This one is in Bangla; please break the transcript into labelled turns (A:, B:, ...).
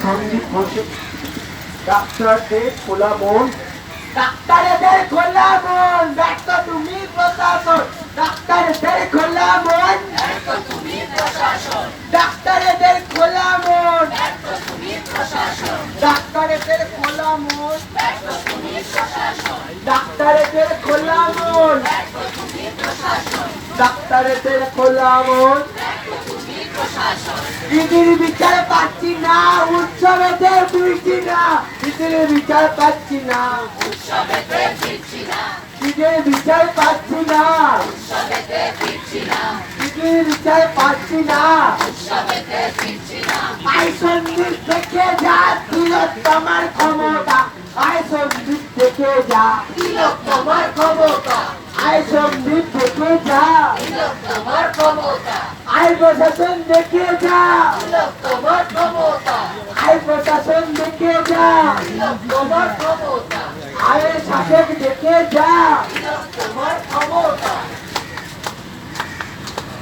A: সন্দীপ বসে ডাক্তারদের খোলা মন,
B: ডাক্তারদের খোলা মন, দেখো তুমি প্রশাসন। ডাক্তারদের খোলা মন, দেখো তুমি প্রশাসন। ডাক্তারদের খোলা মন, দেখো তুমি প্রশাসন। ডাক্তারদের খোলা মন, দেখো তুমি প্রশাসন। ডাক্তারদের খোলা মন, দেখো তুমি প্রশাসন। ডাক্তারদের খোলা মন, দেখো তুমি প্রশাসন। দিদির বিচার পাচ্ছি না, উৎসবেতে বুঝছি না। দিদির বিচার পাচ্ছি না, উৎসবেতে ফিরছি না। দিদির বিচার পাচ্ছি না, উৎসবেতে ফিরছি না। দিদির বিচার পাচ্ছি না, উৎসবেতে ফিরছি না। আই সন্দীপ দেখে যা, তিলোত্তমার ক্ষমতা। আই সন্দীপ দেখে যা, তিলোত্তমার ক্ষমতা। আই সন্দীপ দেখে যা, তিলোত্তমার ক্ষমতা। আই প্রশাসন দেখে যা, তিলোত্তমার ক্ষমতা। আই প্রশাসন দেখে যা, তিলোত্তমার ক্ষমতা। আই শাসক দেখে যা, তিলোত্তমার ক্ষমতা।